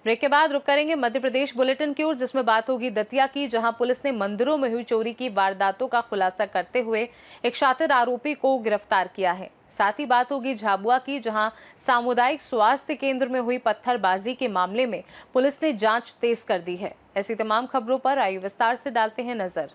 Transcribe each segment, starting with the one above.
Break के बाद रुक करेंगे मध्य प्रदेश बुलेटिन की ओर, जिसमें बात होगी दतिया की, जहां पुलिस ने मंदिरों में हुई चोरी की वारदातों का खुलासा करते हुए एक शातिर आरोपी को गिरफ्तार किया है। साथ ही बात होगी झाबुआ की, जहां सामुदायिक स्वास्थ्य केंद्र में हुई पत्थरबाजी के मामले में पुलिस ने जांच तेज कर दी है। ऐसी तमाम खबरों पर आइए विस्तार से डालते हैं नजर।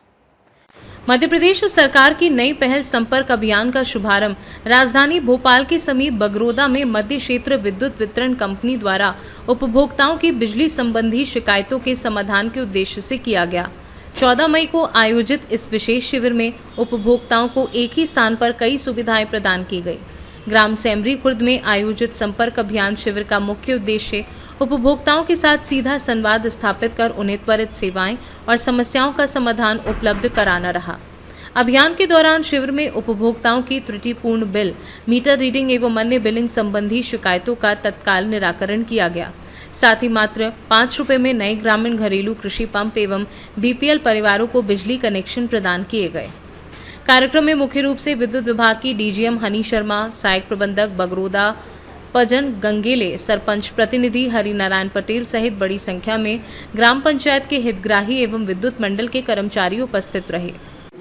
मध्य प्रदेश सरकार की नई पहल संपर्क अभियान का शुभारंभ राजधानी भोपाल के समीप बगरोदा में मध्य क्षेत्र विद्युत वितरण कंपनी द्वारा उपभोक्ताओं की बिजली संबंधी शिकायतों के समाधान के उद्देश्य से किया गया। 14 मई को आयोजित इस विशेष शिविर में उपभोक्ताओं को एक ही स्थान पर कई सुविधाएं प्रदान की गई। ग्राम सेमरी खुर्द में आयोजित संपर्क अभियान शिविर का मुख्य उद्देश्य उपभोक्ताओं के साथ सीधा संवाद स्थापित कर उन्हें त्वरित सेवाएं और समस्याओं का समाधान उपलब्ध कराना रहा। अभियान के दौरान शिविर में उपभोक्ताओं की त्रुटिपूर्ण बिल, मीटर रीडिंग एवं अन्य बिलिंग संबंधी शिकायतों का तत्काल निराकरण किया गया। साथ ही मात्र 5 रुपए में नए ग्रामीण घरेलू कृषि पंप एवं बीपीएल परिवारों को बिजली कनेक्शन प्रदान किए गए। कार्यक्रम में मुख्य रूप से विद्युत विभाग की डीजीएम हनी शर्मा, सहायक प्रबंधक बगरोदा पजन गंगेले, सरपंच प्रतिनिधि हरिनारायण पटेल सहित बड़ी संख्या में ग्राम पंचायत के हितग्राही एवं विद्युत मंडल के कर्मचारी उपस्थित रहे।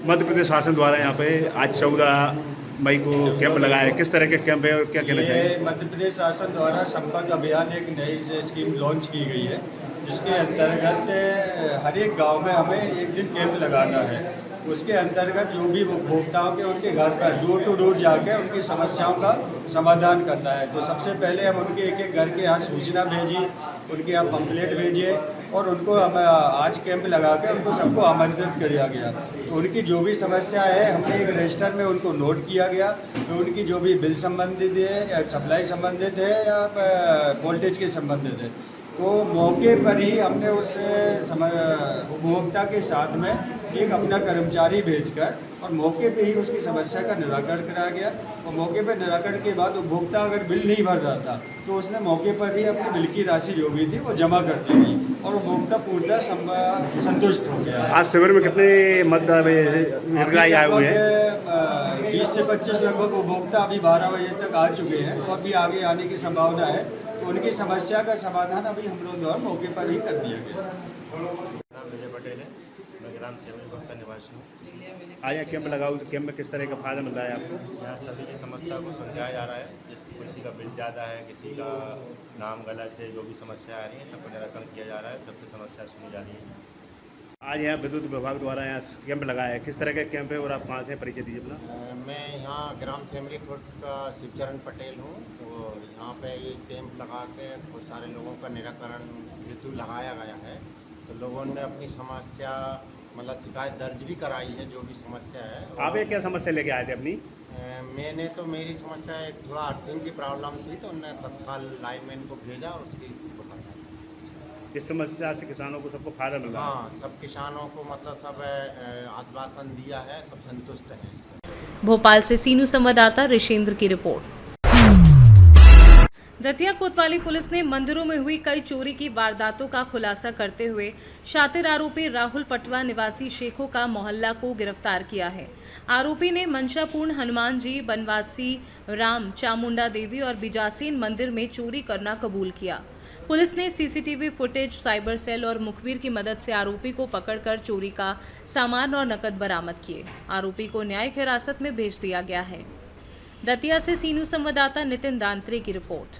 मध्य प्रदेश शासन द्वारा यहाँ पे आज 14 मई को कैंप लगाया है। किस तरह के कैंप है और क्या कहना चाहिए? मध्य प्रदेश शासन द्वारा संपर्क अभियान एक नई स्कीम लॉन्च की गई है, जिसके अंतर्गत हर एक गांव में हमें एक दिन कैंप लगाना है। उसके अंतर्गत जो भी उपभोक्ताओं के उनके घर पर डोर टू डोर जाकर उनकी समस्याओं का समाधान करना है। तो सबसे पहले हम उनके एक एक घर के यहाँ सूचना भेजी, उनके यहाँ पम्फलेट भेजे और उनको हम आज कैंप लगा के उनको सबको आमंत्रित किया गया। तो उनकी जो भी समस्या है हमने एक रजिस्टर में उनको नोट किया गया। तो उनकी जो भी बिल संबंधित है या सप्लाई संबंधित है या वोल्टेज के संबंधित है, तो मौके पर ही हमने उस उपभोक्ता के साथ में एक अपना कर्मचारी भेजकर और मौके पे ही उसकी समस्या का निराकरण कराया गया। और मौके पर निराकरण के बाद उपभोक्ता अगर बिल नहीं भर रहा था तो उसने मौके पर ही अपनी बिल की राशि जो भी थी वो जमा कर दी गई और उपभोक्ता पूर्णतः संतुष्ट हो गया। आज शिविर में कितने हितग्राही आए हुए हैं? 20 से 25 लगभग उपभोक्ता अभी 12 बजे तक आ चुके हैं और भी आगे आने की संभावना है। तो उनकी समस्या का समाधान अभी हम लोग द्वारा मौके पर ही कर दिया गया। नाम विजय पटेल है, मैं ग्राम सेमरी खुर्द का निवासी हूँ। आज यहाँ कैंप लगाओ, कैंप में किस तरह का फायदा मिल रहा है आपको? यहाँ सभी की समस्या को समझाया जा रहा है। किसी का बिल ज़्यादा है, किसी का नाम गलत है, जो भी समस्या आ रही है सबका निराकरण किया जा रहा है, सबकी समस्या सुनी जा रही है। आज यहाँ विद्युत विभाग द्वारा यहाँ कैंप लगाया है। किस तरह का कैंप है और आप कहाँ से परिचय दीजिए अपना? मैं यहाँ ग्राम सेमरी खुर्द का शिवचरण पटेल हूँ और यहाँ पे ये कैंप लगा के बहुत सारे लोगों का निराकरण हेतु लगाया गया है। तो लोगों ने अपनी समस्या मतलब शिकायत दर्ज भी कराई है, जो भी समस्या है। आप ये क्या समस्या लेके आए थे अपनी? मैंने तो मेरी समस्या एक थोड़ा अर्थिंग की प्रॉब्लम थी, तो उन्होंने तत्काल लाइनमैन को भेजा और उसकी इस समस्या से किसानों को सबको फायदा मिल रहा है? हाँ, सब किसानों को मतलब सब आश्वासन दिया है, सब संतुष्ट हैं इससे। भोपाल से सीनू संवाददाता ऋषेंद्र की रिपोर्ट। दतिया कोतवाली पुलिस ने मंदिरों में हुई कई चोरी की वारदातों का खुलासा करते हुए शातिर आरोपी राहुल पटवा निवासी शेखों का मोहल्ला को गिरफ्तार किया है। आरोपी ने मंशापूर्ण हनुमान जी, बनवासी राम, चामुंडा देवी और बिजासीन मंदिर में चोरी करना कबूल किया। पुलिस ने सीसीटीवी फुटेज, साइबर सेल और मुखबिर की मदद से आरोपी को पकड़कर चोरी का सामान और नकद बरामद किए। आरोपी को न्यायिक हिरासत में भेज दिया गया है। दतिया से सीनू संवाददाता नितिन दांत्रे की रिपोर्ट।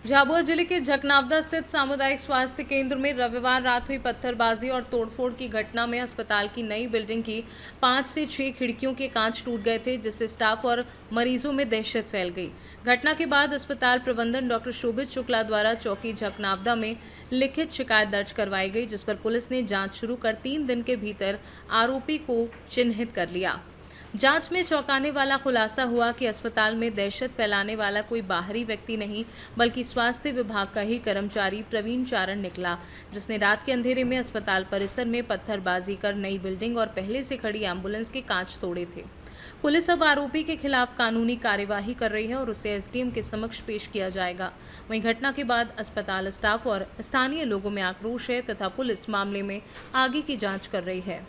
झाबुआ जिले के झकनावदा स्थित सामुदायिक स्वास्थ्य केंद्र में रविवार रात हुई पत्थरबाजी और तोड़फोड़ की घटना में अस्पताल की नई बिल्डिंग की 5 से 6 खिड़कियों के कांच टूट गए थे, जिससे स्टाफ और मरीजों में दहशत फैल गई। घटना के बाद अस्पताल प्रबंधन डॉक्टर शोभित शुक्ला द्वारा चौकी झकनावदा में लिखित शिकायत दर्ज करवाई गई, जिस पर पुलिस ने जांच शुरू कर 3 दिन के भीतर आरोपी को चिन्हित कर लिया। जांच में चौंकाने वाला खुलासा हुआ कि अस्पताल में दहशत फैलाने वाला कोई बाहरी व्यक्ति नहीं, बल्कि स्वास्थ्य विभाग का ही कर्मचारी प्रवीण चारण निकला, जिसने रात के अंधेरे में अस्पताल परिसर में पत्थरबाजी कर नई बिल्डिंग और पहले से खड़ी एम्बुलेंस के कांच तोड़े थे। पुलिस अब आरोपी के खिलाफ कानूनी कार्यवाही कर रही है और उसे एसडीएम के समक्ष पेश किया जाएगा। वहीं घटना के बाद अस्पताल स्टाफ और स्थानीय लोगों में आक्रोश है तथा पुलिस मामले में आगे की जाँच कर रही है।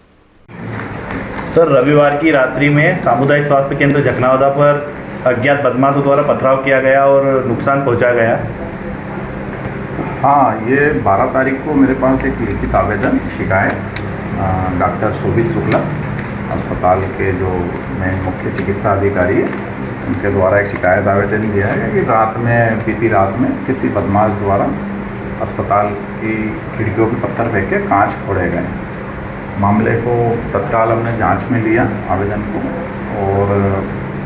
सर, रविवार की रात्रि में सामुदायिक स्वास्थ्य केंद्र झकनावदा पर अज्ञात बदमाशों द्वारा पथराव किया गया और नुकसान पहुंचा गया। हाँ, ये 12 तारीख को मेरे पास एक लिखित आवेदन शिकायत डॉक्टर शोभित शुक्ला अस्पताल के जो मेन मुख्य चिकित्सा अधिकारी है उनके द्वारा एक शिकायत आवेदन दिया है कि बीती रात में किसी बदमाश द्वारा अस्पताल की खिड़कियों पर पत्थर फेंक के कांच फोड़े गए। मामले को तत्काल हमने जांच में लिया आवेदन को, और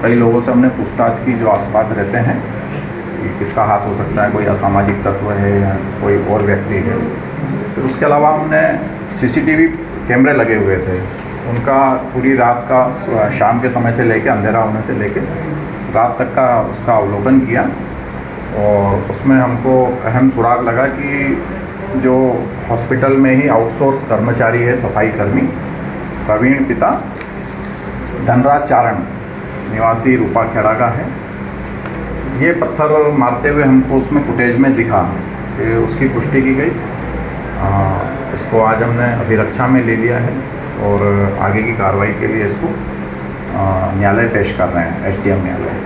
कई लोगों से हमने पूछताछ की जो आसपास रहते हैं कि किसका हाथ हो सकता है, कोई असामाजिक तत्व है या कोई और व्यक्ति है। फिर उसके अलावा हमने सीसीटीवी कैमरे लगे हुए थे, उनका पूरी रात का शाम के समय से लेकर अंधेरा होने से लेकर रात तक का उसका अवलोकन किया, और उसमें हमको अहम सुराग लगा कि जो हॉस्पिटल में ही आउटसोर्स कर्मचारी है, सफाई कर्मी प्रवीण पिता धनराज चारण निवासी रूपाखेड़ा का है। ये पत्थर मारते हुए हमको उसमें फुटेज में दिखा कि उसकी पुष्टि की गई। इसको आज हमने अभिरक्षा में ले लिया है और आगे की कार्रवाई के लिए इसको न्यायालय पेश कर रहे हैं, एसडीएम न्यायालय,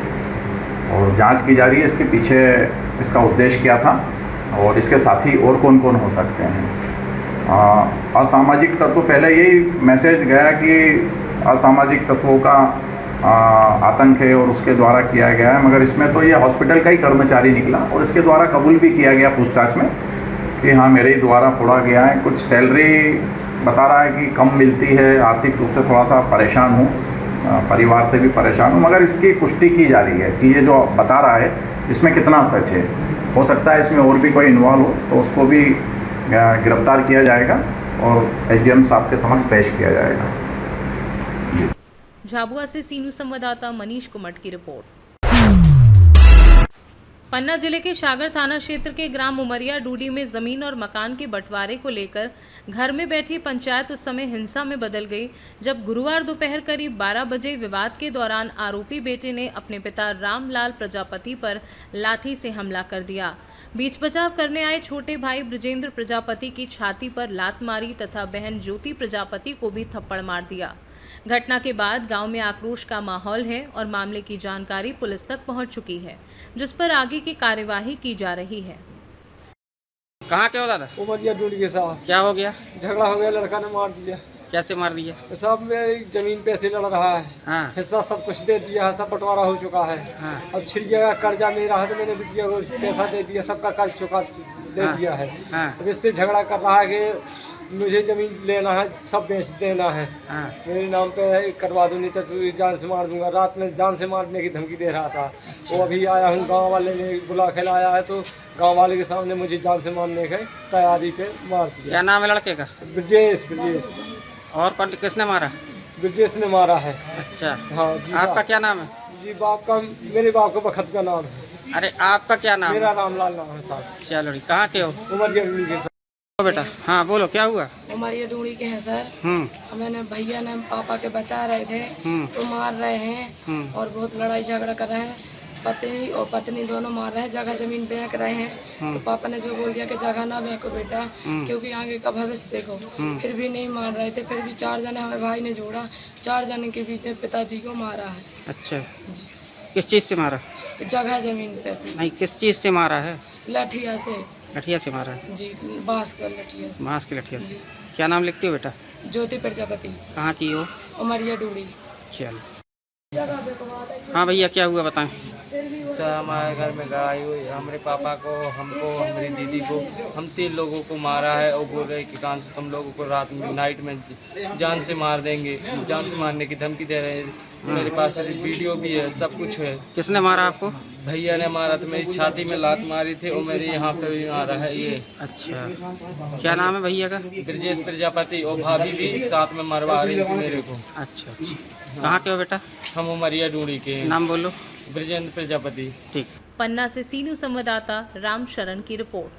और जांच की जा रही है इसके पीछे इसका उद्देश्य क्या था और इसके साथी और कौन कौन हो सकते हैं। असामाजिक तत्व, पहले यही मैसेज गया कि असामाजिक तत्वों का आतंक है और उसके द्वारा किया गया है, मगर इसमें तो ये हॉस्पिटल का ही कर्मचारी निकला और इसके द्वारा कबूल भी किया गया पूछताछ में कि हाँ मेरे ही द्वारा फोड़ा गया है। कुछ सैलरी बता रहा है कि कम मिलती है, आर्थिक रूप से थोड़ा सा परेशान हूँ, परिवार से भी परेशान हूँ, मगर इसकी पुष्टि की जा रही है कि ये जो बता रहा है इसमें कितना सच है। हो सकता है इसमें और भी कोई इन्वॉल्व हो तो उसको भी गिरफ्तार किया जाएगा और एसडीएम साहब के समक्ष पेश किया जाएगा। झाबुआ से सीनू संवाददाता मनीष कुमट की रिपोर्ट। पन्ना जिले के सागर थाना क्षेत्र के ग्राम उमरिया डूडी में जमीन और मकान के बंटवारे को लेकर घर में बैठी पंचायत उस समय हिंसा में बदल गई जब गुरुवार दोपहर करीब 12 बजे विवाद के दौरान आरोपी बेटे ने अपने पिता रामलाल प्रजापति पर लाठी से हमला कर दिया। बीच बचाव करने आए छोटे भाई ब्रजेंद्र प्रजापति की छाती पर लात मारी तथा बहन ज्योति प्रजापति को भी थप्पड़ मार दिया। घटना के बाद गांव में आक्रोश का माहौल है और मामले की जानकारी पुलिस तक पहुंच चुकी है, जिस पर आगे की कार्यवाही की जा रही है। कहाँ के हो दादा? उमरिया डूडी के साथ क्या हो गया? झगड़ा हो गया, लड़का ने मार दिया। कैसे मार दिया? सब मेरी जमीन पे ऐसे लड़ रहा है। हाँ। हिस्सा सब कुछ दे दिया है, सब बंटवारा हो चुका है। हाँ। अब छिड़िया का कर्जा मेरा है तो मैंने बिटिया को पैसा दे दिया, सबका कर्ज चुका दे हाँ। दिया है। हाँ। अब इससे झगड़ा कर रहा है कि मुझे जमीन लेना है, सब बेच देना है। हाँ। मेरे नाम पे करवा दो, नहीं तो तू जान से मार दूंगा। रात में जान से मारने की धमकी दे रहा था। वो अभी आया हूँ, गांव वाले ने बुला के लाया है तो गांव वाले के सामने मुझे जान से मारने की तैयारी पे मार दिया। क्या नाम है लड़के का? ब्रजेश। और कौन किसने मारा? ब्रजेश ने मारा है। अच्छा। हाँ जी। आपका क्या नाम है? जी बाप का, मेरे बाप का बखत का नाम है। अरे आपका क्या नाम मेरा है? रामलाल नाम है साहब। चलो, कहाँ के हो? उमरिया डूडी के साथ। बेटा हाँ बोलो, क्या हुआ? हमारी डूड़ी के हैं सर। मैंने भैया ने पापा के बचा रहे थे तो मार रहे हैं और बहुत लड़ाई झगड़ा कर रहे हैं। पत्नी और पत्नी दोनों मार रहे हैं, जगह जमीन बेच रहे हैं। तो पापा ने जो बोल दिया कि जगह ना बेचो बेटा, क्योंकि आगे का भविष्य देखो। फिर भी नहीं मार रहे थे, फिर भी 4 जने हमें भाई ने जोड़ा, 4 जने के बीच में पिताजी को मारा है। अच्छा, किस चीज़ से मारा? जगह जमीन पे से नहीं, किस चीज़ से मारा है? लठिया से। लठिया से मारा है? जी, बांस का लठिया से। बांस की लठिया से। क्या नाम लिखती हो बेटा? ज्योति प्रजापति। कहाँ की हो? उमरिया डूड़ी। चलो। हाँ भैया, क्या हुआ बताएं? सर हमारे घर में लड़ाई हुई, हमारे पापा को, हमको, हमारी दीदी को, हम 3 लोगों को मारा है और बोल रहे कि कान से तुम लोगों को रात में नाइट में जान से मार देंगे, जान से मारने की धमकी दे रहे हैं। मेरे पास वीडियो भी है, सब कुछ है। किसने मारा आपको? भैया ने मारा था, मेरी छाती में लात मारी थी और मेरे यहाँ पे भी मारा है ये। अच्छा, क्या नाम है भैया का? ब्रजेश प्रजापति, और भाभी भी साथ में मरवा रही थी मेरे को। अच्छा, कहाँ के हो बेटा? हम उमरिया डूड़ी के। नाम बोलो। ब्रजेंद्र प्रजापति। ठीक। पन्ना से सीनू संवाददाता राम शरण की रिपोर्ट।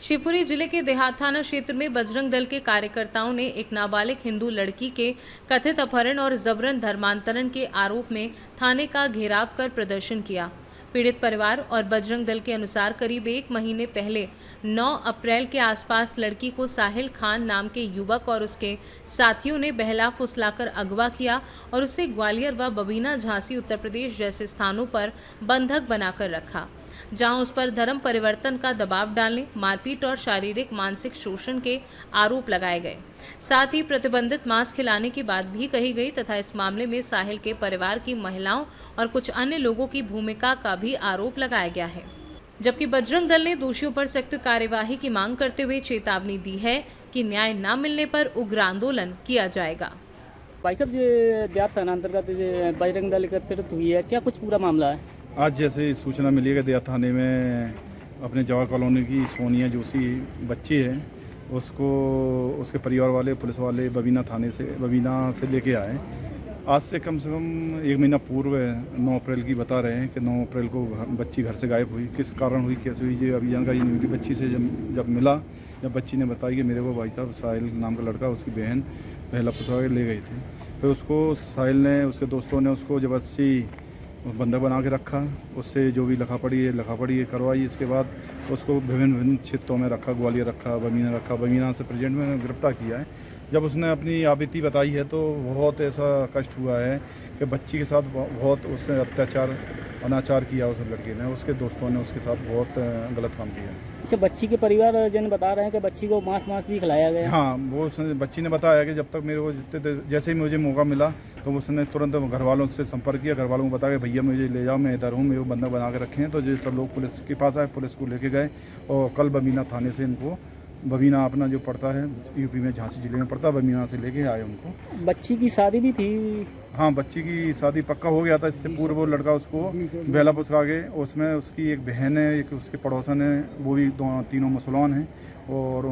शिवपुरी जिले के देहात थाना क्षेत्र में बजरंग दल के कार्यकर्ताओं ने एक नाबालिग हिंदू लड़की के कथित अपहरण और जबरन धर्मांतरण के आरोप में थाने का घेराव कर प्रदर्शन किया। पीड़ित परिवार और बजरंग दल के अनुसार करीब 1 महीने पहले 9 अप्रैल के आसपास लड़की को साहिल खान नाम के युवक और उसके साथियों ने बहला फुसलाकर अगवा किया और उसे ग्वालियर व बबीना, झांसी, उत्तर प्रदेश जैसे स्थानों पर बंधक बनाकर रखा। जहां उस पर धर्म परिवर्तन का दबाव डालने, मारपीट और शारीरिक मानसिक शोषण के आरोप लगाए गए। साथ ही प्रतिबंधित मांस खिलाने की बात भी कही गई तथा इस मामले में साहिल के परिवार की महिलाओं और कुछ अन्य लोगों की भूमिका का भी आरोप लगाया गया है। जबकि बजरंग दल ने दोषियों पर सख्त कार्यवाही की मांग करते हुए चेतावनी दी है कि न्याय न मिलने पर उग्र आंदोलन किया जाएगा। भाई साहब, ये देहात थाना अंतर्गत बजरंग दल एकत्रित हुई है, क्या कुछ पूरा मामला है? आज जैसे सूचना मिली है कि देहात थाने में अपने जवाहर कॉलोनी की सोनिया जोशी बच्ची है, उसको उसके परिवार वाले पुलिस वाले बबीना से लेके आए। आज से कम 1 महीना पूर्व 9 अप्रैल की बता रहे हैं कि 9 अप्रैल को बच्ची घर से गायब हुई। किस कारण हुई, कैसे हुई, ये अभी जानकारी नहीं मिली। बच्ची से जब मिला, जब बच्ची ने बताया कि मेरे को भाई साहब साहिल नाम का लड़का, उसकी बहन पहला पुछा के ले गई थी। फिर उसको साहिल ने, उसके दोस्तों ने उसको जबरदस्ती बंधक बना के रखा, उससे जो भी लिखा पढ़ी करवाई। इसके बाद उसको विभिन्न क्षेत्रों में रखा, ग्वालियर रखा, बमीना से प्रेजेंट में गिरफ्तार किया है। जब उसने अपनी आपत्ति बताई है तो बहुत ऐसा कष्ट हुआ है कि बच्ची के साथ बहुत उसने अनाचार किया उस लड़के ने, उसके दोस्तों ने उसके साथ बहुत गलत काम किया। अच्छा, बच्ची के परिवार जन बता रहे हैं कि बच्ची को मांस भी खिलाया गया? हाँ, वो बच्ची ने बताया कि जब तक मेरे को जैसे ही मुझे मौका मिला तो उसने तुरंत घर वालों से संपर्क किया। घर वालों को बताया कि भैया मुझे ले जाओ, मैं इधर हूँ, मेरे को बंधक बना के रखे हैं। तो जो सब लोग पुलिस के पास आए, पुलिस को लेके गए और कल बमीना थाने से इनको, बमीना अपना जो पड़ता है यूपी में, झांसी जिले में पड़ता है, बमीना से लेके आए उनको। बच्ची की शादी भी थी? हाँ, बच्ची की शादी पक्का हो गया था। इससे पूर्व वो लड़का उसको बेला पुचका के, उसमें उसकी एक बहन है, एक उसके पड़ोसन है, वो भी तीनों मुसलमान हैं और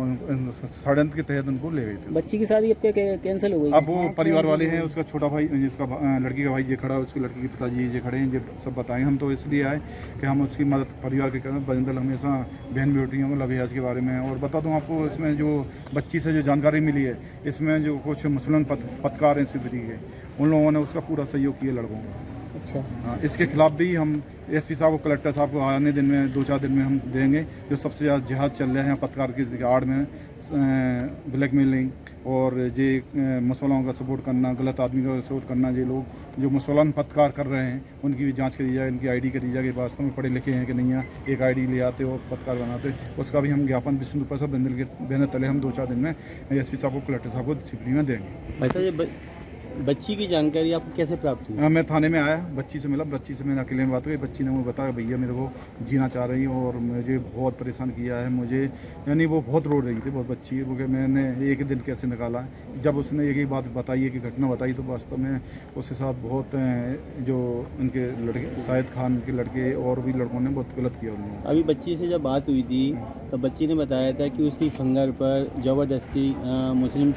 षड्यंत्र के तहत उनको ले गए थे। बच्ची की शादी अब कैंसिल हो गई? अब वो परिवार वाले हैं, उसका छोटा भाई, जिसका लड़की का भाई ये खड़ा है, उसकी लड़की के पिताजी ये खड़े हैं, ये सब बताएंगे। हम तो इसलिए आए कि हम उसकी मदद परिवार के करें। बजरंग दल हमेशा बहन बेटियों को लवेज के बारे में, और बता दूं आपको, इसमें जो बच्ची से जो जानकारी मिली है, इसमें जो कुछ मुसलमान पत्रकार हैं शिवरी के, उन लोगों ने उसका पूरा सहयोग किया लड़कों का। अच्छा, हाँ, इसके खिलाफ भी हम एसपी साहब को, कलेक्टर साहब को आने दिन में 2-4 दिन में हम देंगे। जो सबसे ज़्यादा जिहाद चल रहे हैं पत्रकार की आड़ में, ब्लैकमेलिंग और ये मुसलमानों का सपोर्ट करना, गलत आदमी का सपोर्ट करना, ये लोग जो मुसलमान पत्रकार कर रहे हैं उनकी भी जांच करी जाए, इनकी आईडी करी जाए कि वास्तव में पढ़े लिखे हैं कि नहीं है। एक आईडी ले आते और पत्रकार बनाते, उसका भी हम ज्ञापन विष्णु प्रसाद बंदल के बहने तले हम 2-4 दिन में एसपी साहब को, कलेक्टर साहब को शिवरी में देंगे। बच्ची की जानकारी आपको कैसे प्राप्त हुई? मैं थाने में आया, बच्ची से मिला, बच्ची से मैंने अकेले में बात की। बच्ची ने मुझे बताया भैया मेरे को जीना चाह रही है और मुझे बहुत परेशान किया है, मुझे यानी वो बहुत रो रही थी, बहुत बच्ची है, क्योंकि मैंने एक दिन कैसे निकाला। जब उसने एक ही बात बताई है कि घटना बताई, तो वास्तव में उसके साथ बहुत जो उनके लड़के शाहिद खान के लड़के और भी लड़कों ने बहुत गलत किया उन्होंने। अभी बच्ची से जब बात हुई थी तो बच्ची ने बताया था कि उसकी फिंगर पर ज़बरदस्ती मुस्लिम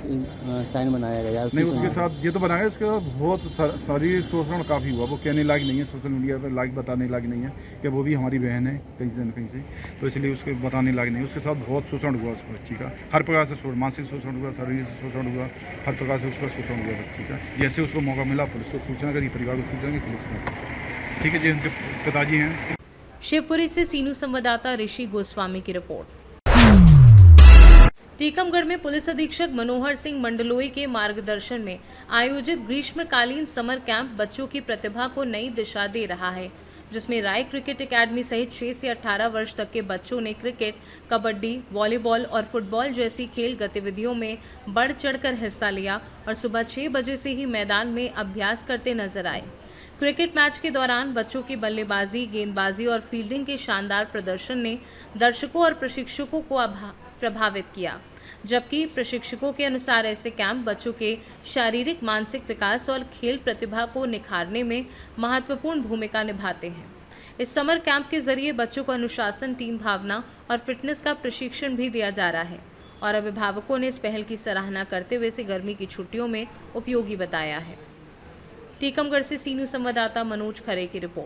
साइन बनाया गया। नहीं, उसके साथ ये तो बनाया, उसके साथ बहुत शारीरिक शोषण काफ़ी हुआ। वो कहने लायक नहीं है, सोशल मीडिया पर लायक बताने लायक नहीं है कि वो भी हमारी बहन है कहीं से न कहीं से, तो इसलिए उसके बताने लायक नहीं है। उसके साथ बहुत शोषण हुआ उस बच्ची का, हर प्रकार से शोषण, मानसिक शोषण हुआ, शारीरिक शोषण हुआ, हर प्रकार से उसका शोषण हुआ बच्ची का। जैसे उसको मौका मिला पुलिस को सूचना करी, परिवार को सूचना की, पुलिस ने। ठीक है जी, उनके पिताजी हैं। शिवपुरी से सीनू संवाददाता ऋषि गोस्वामी की रिपोर्ट। टीकमगढ़ में पुलिस अधीक्षक मनोहर सिंह मंडलोई के मार्गदर्शन में आयोजित ग्रीष्मकालीन समर कैंप बच्चों की प्रतिभा को नई दिशा दे रहा है, जिसमें राय क्रिकेट एकेडमी सहित 6 से 18 वर्ष तक के बच्चों ने क्रिकेट, कबड्डी, वॉलीबॉल और फुटबॉल जैसी खेल गतिविधियों में बढ़ चढ़कर हिस्सा लिया और सुबह 6 बजे से ही मैदान में अभ्यास करते नजर आए। क्रिकेट मैच के दौरान बच्चों की बल्लेबाजी, गेंदबाजी और फील्डिंग के शानदार प्रदर्शन ने दर्शकों और प्रशिक्षकों को प्रभावित किया, जबकि प्रशिक्षकों के अनुसार ऐसे कैंप बच्चों के शारीरिक, मानसिक विकास और खेल प्रतिभा को निखारने में महत्वपूर्ण भूमिका निभाते हैं। इस समर कैंप के जरिए बच्चों को अनुशासन, टीम भावना और फिटनेस का प्रशिक्षण भी दिया जा रहा है और अभिभावकों ने इस पहल की सराहना करते हुए इसे गर्मी की छुट्टियों में उपयोगी बताया है। टीकमगढ़ से सीनू संवाददाता मनोज खरे की रिपोर्ट।